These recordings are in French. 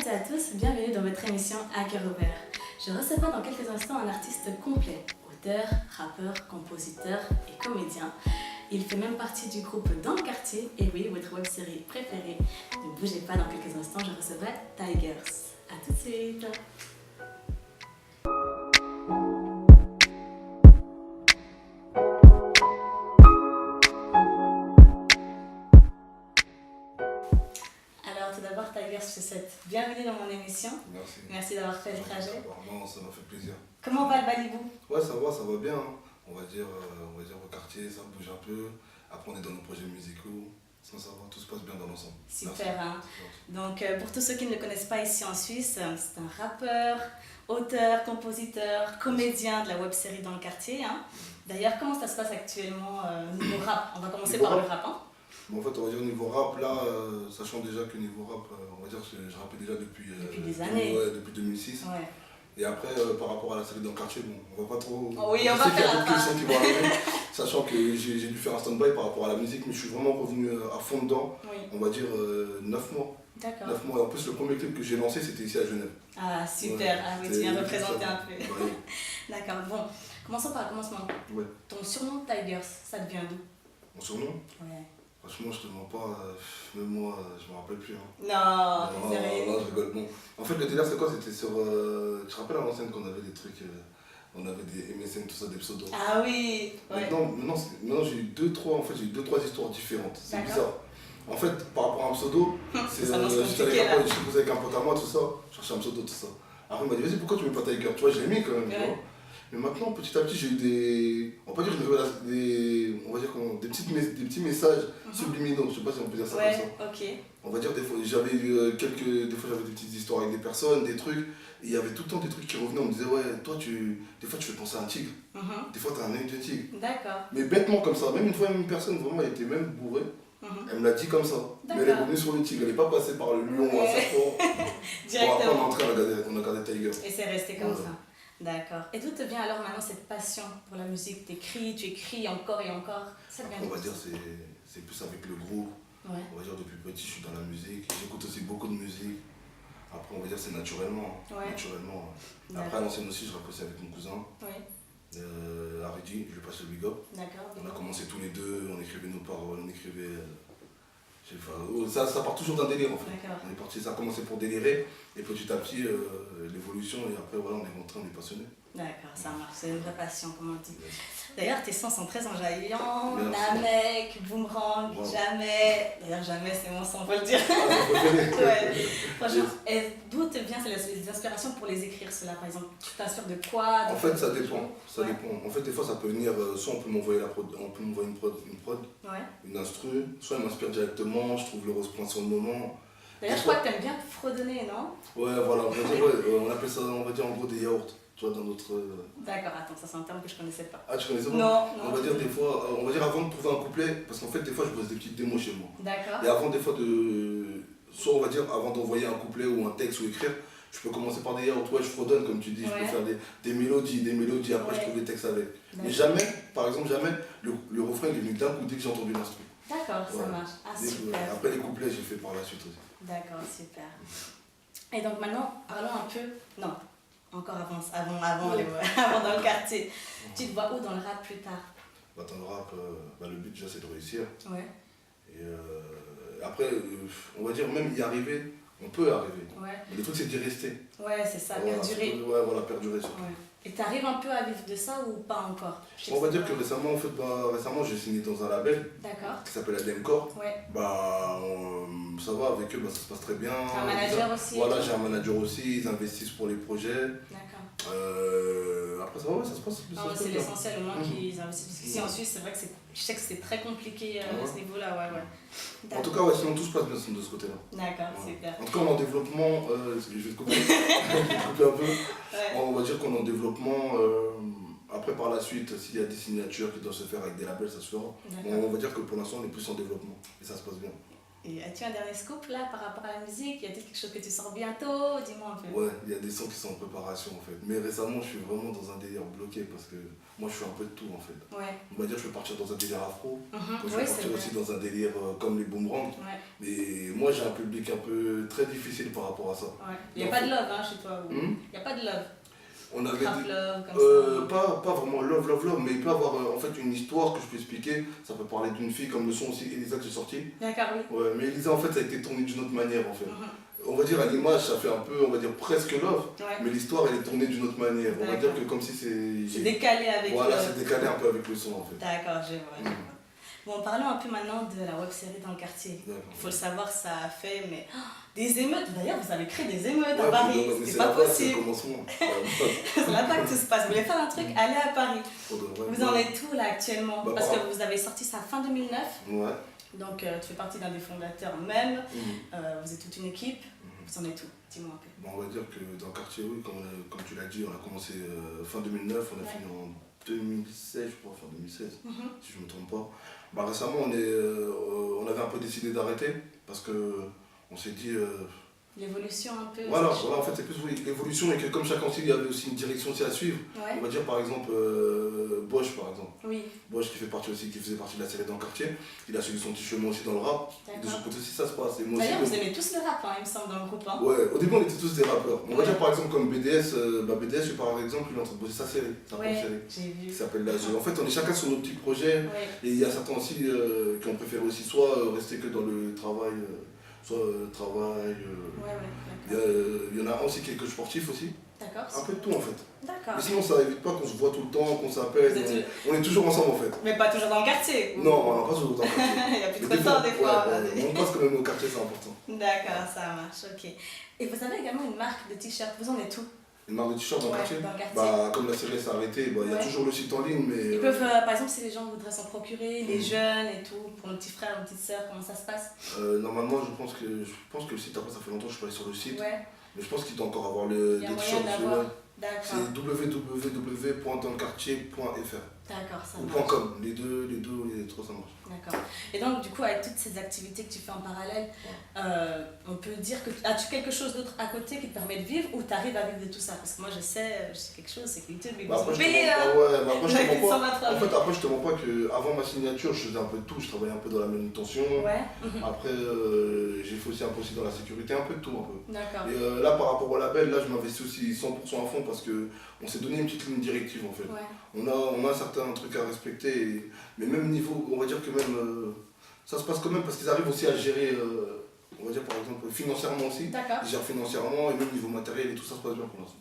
et à tous, bienvenue dans votre émission À cœur ouvert. Je recevrai dans quelques instants un artiste complet, auteur, rappeur, compositeur et comédien. Il fait même partie du groupe Dans le quartier, et oui, votre web-série préférée. Ne bougez pas, dans quelques instants, je recevrai Tigers. A tout de suite. Alors, tout d'abord, Tigers, je te souhaite bienvenue dans mon émission. Merci. Merci d'avoir fait le trajet. Non, ça m'a fait plaisir. Comment va le Balibou? Ouais, ça va bien. Hein. On va dire au quartier, ça bouge un peu. Après, on est dans nos projets musicaux. Sinon, ça va, tout se passe bien dans l'ensemble. Super, hein. Donc, pour tous ceux qui ne le connaissent pas ici en Suisse, c'est un rappeur, auteur, compositeur, comédien de la web-série Dans le quartier. Hein. D'ailleurs, comment ça se passe actuellement au niveau rap? On va commencer par le rap. Hein. Bon, en fait, on va dire au niveau rap, là, sachant déjà que niveau rap, on va dire que je rappais déjà depuis des années. Ouais, depuis 2006. Ouais. Et après, par rapport à la série Dans le quartier, bon, on va pas trop. Oh oui, on va faire la questions qui vont arriver, sachant que j'ai dû faire un stand-by par rapport à la musique, mais je suis vraiment revenu à fond dedans. Oui. On va dire 9 mois. D'accord. 9 mois. En plus, le premier clip que j'ai lancé, c'était ici à Genève. Ah, super. Ouais, ah oui, tu viens représenter un peu. Ouais. D'accord. Bon, commençons par le commencement. Ouais. Ton surnom Tigers, ça te vient d'où? Mon surnom? Ouais. Franchement, je te mens pas, même moi, je me rappelle plus. Hein. Non, sérieux. Non, je rigole. Bon, en fait, le délire, c'est quoi? C'était sur. Tu te rappelles à l'ancienne qu'on avait des trucs, on avait des MSN, tout ça, des pseudos. Ah oui. Ouais. Maintenant j'ai eu deux, trois histoires différentes. C'est bizarre. En fait, par rapport à un pseudo, c'est. Ça commence J'étais compliqué, là. avec un pote à moi, tout ça, je cherchais un pseudo, tout ça. Après, il m'a dit, vas-y, pourquoi tu mets pas Tiger? Tu vois, je l'ai mis quand même, tu vois. Mais maintenant, petit à petit, j'ai eu des. On va pas dire des. On va dire des petits messages subliminaux, je sais pas si on peut dire ça comme ça. Ok. On va dire des fois, j'avais eu des fois j'avais des petites histoires avec des personnes, des trucs, et il y avait tout le temps des trucs qui revenaient, on me disait ouais, toi des fois tu fais penser à un tigre, des fois t'as un œil de tigre. D'accord. Mais bêtement comme ça, même une fois une personne vraiment elle était même bourrée, elle me l'a dit comme ça, mais elle est revenue sur le tigre, elle n'est pas passée par le lion à sa fois. Directement. Bon, après on est entré, on a gardé Tiger. Et c'est resté comme ça. D'accord. Et d'où te vient alors maintenant cette passion pour la musique? Tu écris encore et encore. Ça te vient On va dire c'est plus avec le groupe. Ouais. On va dire depuis petit je suis dans la musique, j'écoute aussi beaucoup de musique. Après on va dire c'est naturellement. Ouais. Naturellement. Après à l'ancienne aussi je rappelle aussi avec mon cousin. Oui. Aridi, je lui passe le big up. D'accord. On a commencé tous les deux, on écrivait nos paroles, on écrivait. Ça part toujours d'un délire en fait. On est parti, ça a commencé pour délirer et petit à petit l'évolution et après voilà on est rentré, on est passionné. D'accord, ça marche, c'est une vraie passion comme on dit. D'ailleurs tes sons sont très enjaillants, Merci. Namek, Boomerang, Wow. Jamais. D'ailleurs Jamais c'est mon son, faut le dire. Ouais. Franchement, et d'où te viennent les inspirations pour les écrire cela par exemple? Tu t'inspires de quoi? En fait ça dépend, ça dépend. En fait des fois ça peut venir, soit on peut m'envoyer une prod, Ouais. une instru, soit elle m'inspire directement, je trouve le refrain sur le moment. D'ailleurs je crois que t'aimes bien fredonner, non? Ouais voilà, on va dire, on appelle ça on va dire en gros des yaourts, tu vois dans notre... D'accord, attends, ça c'est un terme que je connaissais pas. Ah tu connaissais pas? Non. On va dire des fois, on va dire avant de trouver un couplet, parce qu'en fait des fois je pose des petites démos chez moi. D'accord. Et avant des fois soit on va dire avant d'envoyer un couplet ou un texte ou écrire, je peux commencer par des yaourts, ouais je fredonne comme tu dis, je peux faire des mélodies, après je trouve les textes avec. Mais jamais, par exemple jamais, le refrain il est venu d'un coup dès que j'ai entendu l'instru. D'accord, ça marche. Ah super. Après les couplets j'ai fait par la suite aussi. D'accord, super. Et donc maintenant, parlons un peu, non, encore avant Dans le quartier. Tu te vois où dans le rap plus tard? Dans le rap, le but déjà c'est de réussir. Ouais. Et après, on va dire même y arriver, on peut arriver. Ouais. Mais le truc c'est d'y rester. Ouais, c'est ça, Voilà, perdurer. Ouais, voilà, perdurer surtout. Ouais. Et tu arrives un peu à vivre de ça ou pas encore? On va dire que récemment, j'ai signé dans un label D'accord. qui s'appelle Ademcore. Ouais. Ça va avec eux, ça se passe très bien. T'as un manager aussi? Voilà, j'ai un manager aussi, ils investissent pour les projets. D'accord. Après ça va, ça se passe Non, c'est l'essentiel au moins qu'ils investissent. Parce qu'ici en Suisse, c'est vrai que je sais que c'est très compliqué à ce niveau-là. Ouais. En tout cas, sinon tout se passe bien de ce côté-là. D'accord, super. En tout cas, on est en développement, je vais te couper, un peu. On va dire qu'on est en développement. Après, par la suite, s'il y a des signatures qui doivent se faire avec des labels, ça se fera. On va dire que pour l'instant, on est plus en développement et ça se passe bien. Et as-tu un dernier scoop là par rapport à la musique? Y a-t-il quelque chose que tu sors bientôt? Dis-moi un peu. Ouais, il y a des sons qui sont en préparation en fait. Mais récemment, je suis vraiment dans un délire bloqué parce que moi, je fais un peu de tout en fait. Ouais. On va dire que je peux partir dans un délire afro, comme je Ouais, peux partir aussi dans un délire comme les boomerangs. Ouais. Mais moi, j'ai un public un peu très difficile par rapport à ça. Ouais. Il n'y a pas de love hein, chez toi. Il n'y a pas de love. On avait Trap love, comme ça. pas vraiment love, mais il peut avoir en fait une histoire que je peux expliquer. Ça peut parler d'une fille, comme le son aussi Elisa que j'ai sorti. D'accord, oui. Ouais, mais Elisa, en fait, ça a été tourné d'une autre manière, en fait. On va dire à l'image, ça fait un peu, on va dire presque love, mais l'histoire, elle est tournée d'une autre manière. On va dire que comme si c'est... C'est décalé avec Voilà, c'est décalé un peu avec le son, en fait. D'accord, je vois. Bon, parlons un peu maintenant de la web-série dans le quartier. Il faut le savoir, ça a fait des émeutes. D'ailleurs, vous avez créé des émeutes à Paris. C'est pas possible. C'est là-bas que tout se passe. Vous voulez faire un truc, allez à Paris. Vous en êtes où là actuellement? Parce que vous avez sorti ça fin 2009. Ouais. Donc, tu fais partie d'un des fondateurs même. Vous êtes toute une équipe. Vous en êtes où? Dis-moi un peu. Bon, on va dire que dans le quartier, oui, comme tu l'as dit, on a commencé fin 2009, on a fini en 2016, je crois, fin 2016, si je ne me trompe pas. Bah, récemment, on avait un peu décidé d'arrêter parce qu'on s'est dit... L'évolution un peu. Voilà, en fait, c'est plus l'évolution et que comme chaque style, il y avait aussi une direction aussi à suivre. Ouais. On va dire par exemple Bosch, par exemple. Oui. Bosch qui faisait partie de la série dans le quartier. Il a suivi son petit chemin aussi dans le rap. Et de son côté aussi, ça se passe. D'ailleurs, vous aimez tous le rap, hein, il me semble, dans le groupe. Hein. Ouais, au début, on était tous des rappeurs. On va dire par exemple comme BDS. BDS, par exemple, il est en train de bosser sa série. J'ai vu. Qui s'appelle La Zone. En fait, on est chacun sur nos petits projets. Et il y a certains aussi qui ont préféré aussi soit rester que dans le travail. Il y en a aussi quelques sportifs aussi. D'accord. Un peu de tout en fait. D'accord. Mais sinon ça évite pas qu'on se voit tout le temps, qu'on s'appelle. On est toujours ensemble en fait. Mais pas toujours dans le quartier. Non, on n'a pas toujours dans le quartier. Il y a plus de temps des fois. On passe quand même au quartier, c'est important. D'accord, ça marche, ok. Et vous avez également une marque de t-shirt, vous en êtes où? Une marque de t-shirt dans le quartier? Comme la série s'est arrêtée, il y a toujours le site en ligne. Mais ils peuvent, par exemple, si les gens voudraient s'en procurer, les jeunes et tout, pour nos petits frères ou petites sœurs, comment ça se passe? Normalement, je pense que le site, après ça fait longtemps que je suis pas allé sur le site. Mais je pense qu'il doit encore avoir des t-shirts. C'est www.danlequartier.fr. D'accord, ça marche. Ou .com, les deux, les trois, ça marche. D'accord. Et donc, du coup, avec toutes ces activités que tu fais en parallèle, on peut dire que as-tu quelque chose d'autre à côté qui te permet de vivre ou tu arrives à vivre de tout ça? Parce que moi, je sais quelque chose, c'est que YouTube, ils vont se payer. Après, je te mens pas qu'avant ma signature, je faisais un peu de tout. Je travaillais un peu dans la manutention. Après, j'ai fait aussi un peu aussi dans la sécurité, un peu de tout. Un peu. D'accord. Et là, par rapport au label, là, je m'investis aussi 100% à fond parce qu'on s'est donné une petite ligne directive en fait. On a certains trucs à respecter, mais même niveau, on va dire que même ça se passe quand même parce qu'ils arrivent aussi à gérer, on va dire par exemple financièrement aussi. Ils gèrent financièrement et même niveau matériel et tout ça se passe bien pour l'instant.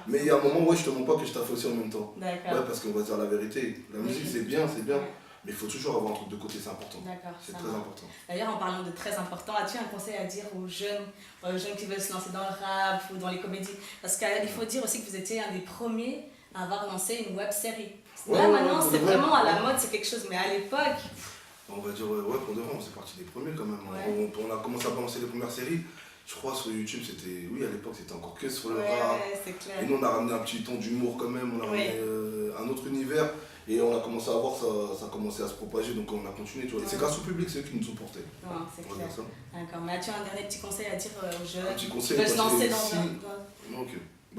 Mais il y a un moment, je te mens pas que je taffe aussi en même temps. Parce qu'on va dire la vérité, la musique c'est bien, mais il faut toujours avoir un truc de côté, c'est important. C'est très important. D'ailleurs, en parlant de très important, as-tu un conseil à dire aux jeunes qui veulent se lancer dans le rap ou dans les comédies? Parce qu'il faut dire aussi que vous étiez un des premiers à avoir lancé une web série. Là maintenant c'est vraiment à la mode, c'est quelque chose, mais à l'époque... On va dire, pour de vrai, on fait partie des premiers quand même. On a commencé à balancer les premières séries. Je crois sur YouTube, c'était, à l'époque c'était encore que sur le rap. C'est clair. Et nous on a ramené un petit ton d'humour quand même, on a ramené un autre univers. Et on a commencé à voir ça a commencé à se propager, donc on a continué. C'est grâce au public, c'est eux qui nous ont portés. C'est clair. D'accord, mais as-tu un dernier petit conseil à dire aux jeunes un petit conseil, qui veulent se lancer dans...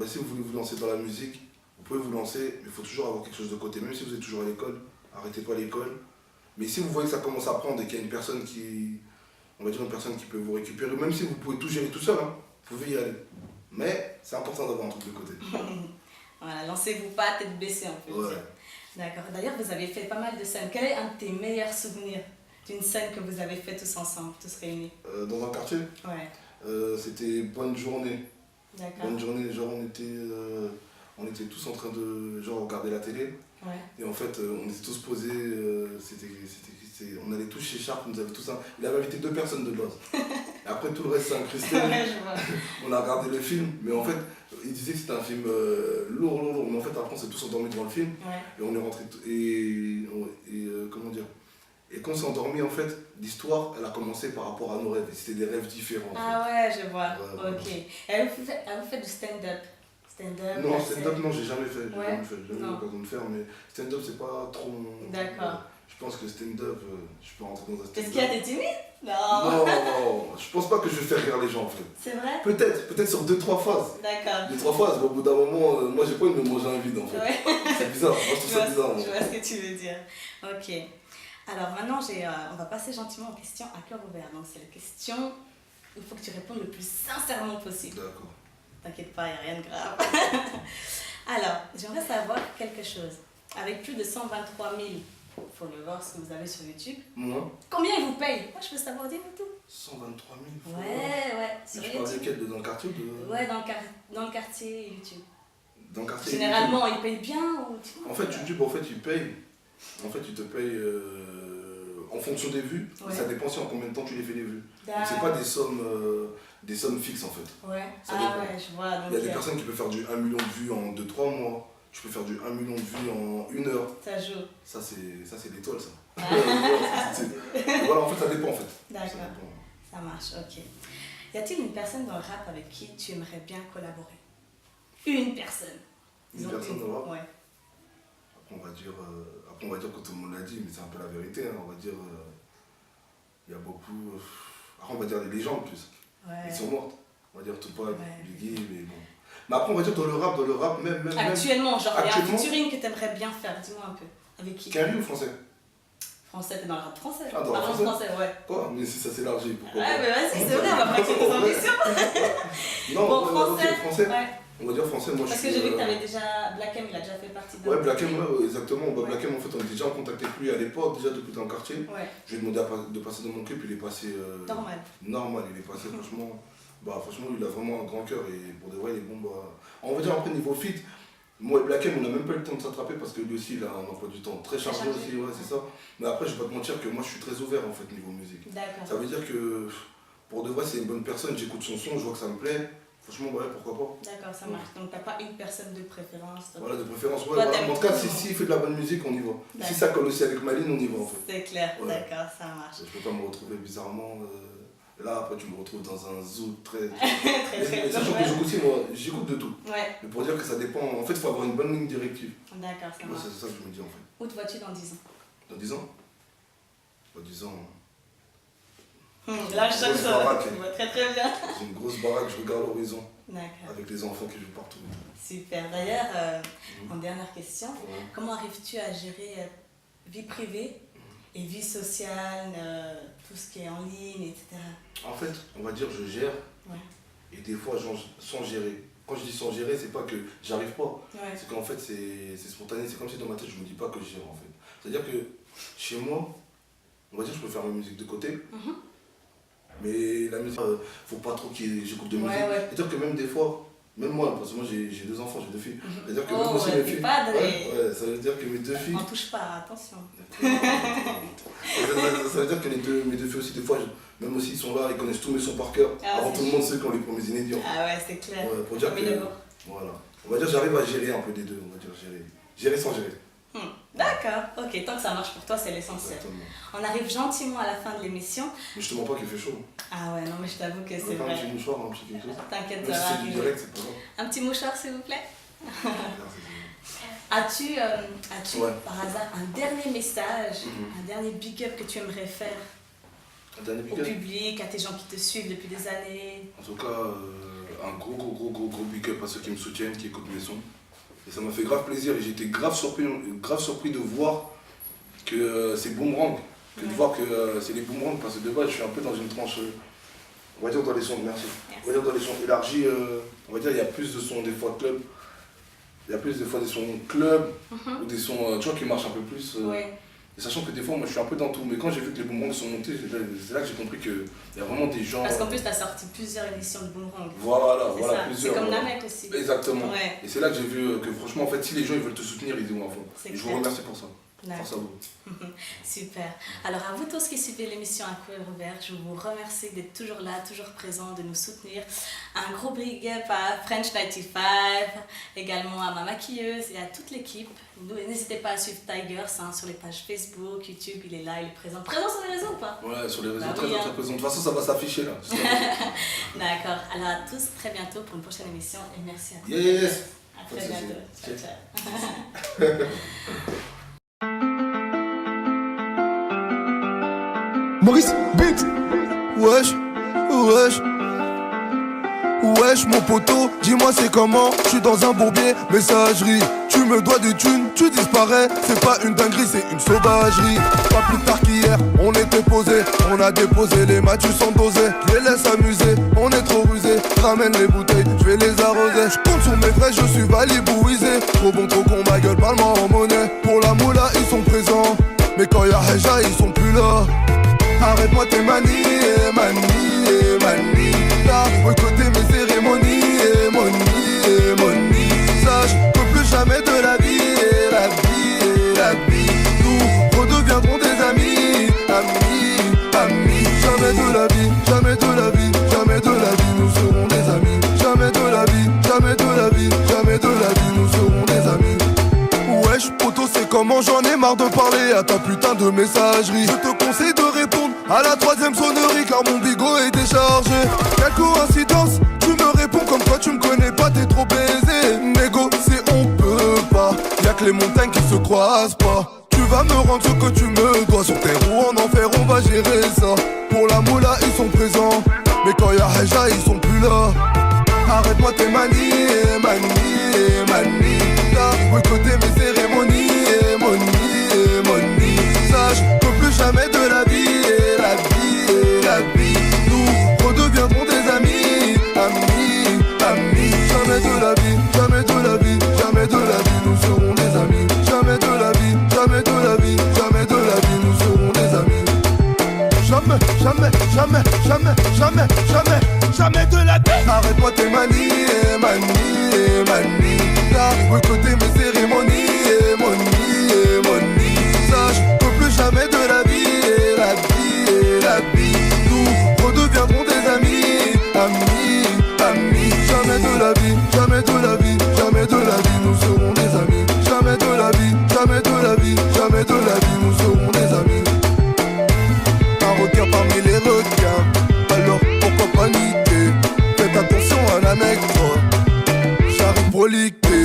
Si vous voulez vous lancer dans la musique, vous pouvez vous lancer, mais il faut toujours avoir quelque chose de côté. Même si vous êtes toujours à l'école, arrêtez pas l'école. Mais si vous voyez que ça commence à prendre et qu'il y a une personne qui peut vous récupérer, même si vous pouvez tout gérer tout seul, vous pouvez y aller. Mais c'est important d'avoir un truc de côté. Voilà, lancez-vous pas tête baissée en fait. D'accord. D'ailleurs, vous avez fait pas mal de scènes. Quel est un de tes meilleurs souvenirs d'une scène que vous avez fait tous ensemble, tous réunis? Dans un quartier? C'était Bonne Journée. D'accord. Bonne Journée, genre on était tous en train de regarder la télé. Et en fait, on était tous posés, on allait tous chez Sharp, il avait invité 2 personnes de base. Et après tout le reste s'est incrusté. On a regardé le film, mais en fait, il disait que c'était un film lourd. Mais en fait, après on s'est tous endormis devant le film. Et on est rentré, comment dire, et quand on s'est endormi, en fait, l'histoire, elle a commencé par rapport à nos rêves. C'était des rêves différents. Je vois. Ok. Et vous faites du stand-up? Non, stand-up, non, j'ai jamais fait. J'ai jamais eu l'occasion de faire, mais stand-up, c'est pas trop mon... D'accord. Je pense que stand-up, je peux rentrer dans un stand-up. Qu'est-ce qu'il y a, t'es timide? Non, je pense pas que je vais faire rire les gens en fait. C'est vrai? Peut-être sur 2-3 phases. D'accord. 2-3 phases, mais au bout d'un moment, moi j'ai pas envie de me manger un vide en fait. Ouais. C'est bizarre, moi je trouve ça bizarre. Je vois ce que tu veux dire. Ok. Alors maintenant, on va passer gentiment aux questions à cœur ouvert. Donc c'est les questions, il faut que tu répondes le plus sincèrement possible. D'accord. T'inquiète pas, il n'y a rien de grave. Alors, j'aimerais savoir quelque chose. Avec plus de 123 000 followers que vous avez sur YouTube, Moi combien ils vous payent? Moi, je peux savoir, dis-moi tout. 123 000 Ouais, sur tu YouTube. parles desquels, dans le quartier ou de... Ouais, dans le quartier YouTube. Dans le quartier Généralement, ils payent bien ou... En fait, YouTube, ils payent. En fait, ils te payent en fonction des vues. Ouais. Ça dépend si en combien de temps tu les fais les vues. Donc, c'est D'accord. pas des sommes fixes en fait. Ouais. Ça Ah dépend. ouais, je vois. Donc, Il y a des personnes qui peuvent faire du 1 million de vues en 2-3 mois. Je peux faire du 1 million de vues en 1 heure. ça joue. Ça, c'est l'étoile, ça. Ah. Voilà, en fait, ça dépend en fait. D'accord. Ça dépend. Ça marche, ok. Y a-t-il une personne dans le rap avec qui tu aimerais bien collaborer? Une personne. Une personne dans le rap? Ouais. Après, on va dire que tout le monde l'a dit, mais c'est un peu la vérité. Hein. On va dire, il y a beaucoup. Après, on va dire les légendes plus. Ouais. Ils sont mortes. On va dire Tupac, Ouais. Biggie, mais bon. Mais après, on va dire dans le rap, même. Actuellement, genre, il y a un Actuellement featuring que tu aimerais bien faire, dis-moi un peu. Avec qui? Quinry ou français? Français, t'es dans le rap français. Ah, dans le Parlons français ouais. Quoi? Mais si ça s'élargit, pourquoi Ouais, pas? mais vas-y, c'est vrai, on va pratiquer tes ambitions. Non, Bon, ok, français. français. On va dire français, moi Parce je que suis. j'ai vu que t'avais déjà. Black M, il a déjà fait partie d'un. Ouais, Black M, ouais, exactement. Bah, Ouais. Black M, en fait, on était déjà en contact avec lui à l'époque, déjà depuis dans le quartier. Ouais, Je lui ai demandé de passer dans mon clip, il est passé. normal. Normal, il est passé, franchement. Franchement, il a vraiment un grand cœur et pour de vrai, il est bon. On va dire après, niveau fit, moi et Black M, on n'a même pas eu le temps de s'attraper parce que lui aussi, il a un emploi du temps très chargé aussi, ouais, c'est ça. Mais après, je vais pas te mentir que moi, je suis très ouvert en fait, niveau musique. D'accord. Ça veut dire que pour de vrai, c'est une bonne personne, j'écoute son son, je vois que ça me plaît. Franchement, ouais, pourquoi pas. D'accord, ça marche. Donc t'as pas une personne de préférence. Voilà, de préférence, ouais. Toi, Voilà. t'aimes En tout cas, tout. si il fait de la bonne musique, on y va. D'accord. Si ça colle aussi avec Maline, on y va en fait. C'est clair, Ouais. d'accord, ça marche. Je peux pas me retrouver bizarrement. Là, après, tu me retrouves dans un zoo très. Très Sachant que ouais. j'écoute aussi, moi, j'écoute de tout. Ouais, Mais pour dire que ça dépend, en fait, il faut avoir une bonne ligne directive. d'accord, ça Moi, marche. c'est ça que je me dis en fait. Où te vois-tu dans 10 ans? Dans 10 ans Dans 10 ans, Là, je Grosse cherche baraque. ça. Tu vois très très bien. j'ai une grosse baraque, je regarde l'horizon D'accord, avec les enfants qui jouent partout. super. D'ailleurs, en dernière question, Ouais. comment arrives-tu à gérer vie privée et vie sociale, tout ce qui est en ligne, etc. En fait, on va dire, je gère Ouais. et des fois, sans gérer. Quand je dis sans gérer, c'est pas que j'arrive pas. Ouais. C'est qu'en fait, c'est spontané. C'est comme si dans ma tête, je me dis pas que je gère en fait. C'est-à-dire que chez moi, on va dire, je peux faire ma musique de côté. Mhm. Mais la musique, faut pas trop que j'écoute de musique. Ouais. C'est-à-dire que même des fois, même moi, parce que moi j'ai 2 enfants, j'ai 2 filles. C'est-à-dire que même Oh, aussi ouais, mes t'es filles. padre. Ouais, ça veut dire que mes 2 filles. On touche pas, attention. Ça veut dire que mes 2 filles aussi, des fois, même aussi, ils sont là, ils connaissent tous mes sons par cœur. Ah, Avant c'est tout le monde sait qu'on les premiers inédits. Ah ouais, c'est clair. Ouais, pour dire Comme que. il est beau. Voilà. On va dire j'arrive à gérer un peu des deux, on va dire gérer. Gérer sans gérer. D'accord, ok, tant que ça marche pour toi, c'est l'essentiel. Exactement. On arrive gentiment à la fin de l'émission. Mais je te mens pas qu'il fait chaud. Ah ouais, non, mais je t'avoue que On c'est va faire un vrai. petit mouchoir, un petit quelque chose. T'inquiète, Même ça si va c'est du arriver. direct, c'est pas grave. Un petit mouchoir, s'il vous plaît. Merci, c'est As-tu Ouais. par hasard un dernier message, Mhm. un dernier big up que tu aimerais faire bon. Un dernier au big up. public, à tes gens qui te suivent depuis des années? En tout cas, un gros big up à ceux qui me soutiennent, qui écoutent mes sons. Et ça m'a fait grave plaisir et j'étais grave surpris de voir que c'est boomerang, que de Ouais. voir que c'est les boomerangs parce que de base je suis un peu dans une tranche, on va dire dans les sons, merci. On va dire dans les sons élargis, on va dire il y a plus de sons des fois club, il y a plus des fois des sons club ou des sons tu vois qui marchent un peu plus. Ouais. Et sachant que des fois moi je suis un peu dans tout, mais quand j'ai vu que les boomerangs sont montés, c'est là que j'ai compris qu'il y a vraiment des gens. Parce qu'en plus, t'as sorti plusieurs émissions de Boomerang. Voilà, C'est voilà, ça. C'est plusieurs. comme voilà. Namek aussi. Exactement. Ouais. Et c'est là que j'ai vu que franchement, en fait, si les gens ils veulent te soutenir, ils y vont à fond. C'est Et je clair. vous remercie pour ça. D'accord. Grâce à vous. Super. Alors à vous tous qui suivez l'émission à cœur ouvert, je vous remercie d'être toujours là, toujours présent, de nous soutenir. Un gros big up à French 95, également à ma maquilleuse et à toute l'équipe. N'hésitez pas à suivre Tigers sur les pages Facebook, YouTube, il est là, il est présent. Présent sur les réseaux ou pas? Ouais, sur les réseaux, Bah très oui, hein. très présent. De toute façon, ça va s'afficher là. D'accord. Alors à tous, très bientôt pour une prochaine émission et merci à tous. Yes! À Pas de très souci. bientôt. Ciao, Cheers. ciao. Maurice, beat. Wesh, wesh. Wesh mon poteau, dis-moi c'est comment. Je suis dans un bourbier, messagerie. Tu me dois des thunes, tu disparais. C'est pas une dinguerie, c'est une sauvagerie. Pas plus tard qu'hier, on était posé. On a déposé les matus sans doser. Je les laisse amuser, on est trop rusé. Ramène les bouteilles, je vais les arroser. Je compte sur mes vrais, je suis valibouisé. Trop bon, trop con, ma gueule, parle-moi en monnaie. Pour la moula, ils sont présents. Mais quand y'a Heja, ils sont plus là. Arrête-moi tes manies, manies. Boycotter mes cérémonies, money. Sache que plus jamais de la vie, la vie. Nous redeviendrons des amis. Jamais de la vie, jamais de la vie, jamais de la vie, nous serons des amis. Jamais de la vie, jamais de la vie, jamais de la vie, nous serons des amis. Wesh, poto, c'est comment j'en ai marre de parler à ta putain de messagerie. Je te conseille de répondre à la 3ème sonnerie car mon bigot est déchargé. Quelle coïncidence, tu me réponds comme toi tu me connais pas, t'es trop baisé. Négocier on peut pas, y'a que les montagnes qui se croisent pas. Tu vas me rendre ce que tu me dois. Sur tes roues en enfer on va gérer ça. Pour la moula ils sont présents. Mais quand y'a Heja ils sont plus là. Arrête-moi tes manies. Boycotter mes cérémonies. Money. Sache que plus jamais de la vie. La vie. Nous redeviendrons des amis. Jamais de la vie, jamais de la vie, jamais de la vie, nous serons des amis. Jamais de la vie, jamais de la vie, jamais de la vie, nous serons des amis. Jamais de la vie. Arrête-moi tes manies. Boycotter mes cérémonies. Money. Sache que plus jamais de la vie. La vie. Nous redeviendrons des amis. Jamais de la vie, jamais de la vie, jamais de la vie, nous serons des amis. Jamais de la vie, jamais de la vie, jamais de la vie, nous serons des amis. Un requin parmi les requins, alors pourquoi paniquer? Faites attention à la nègre, j'arrive pour liquer.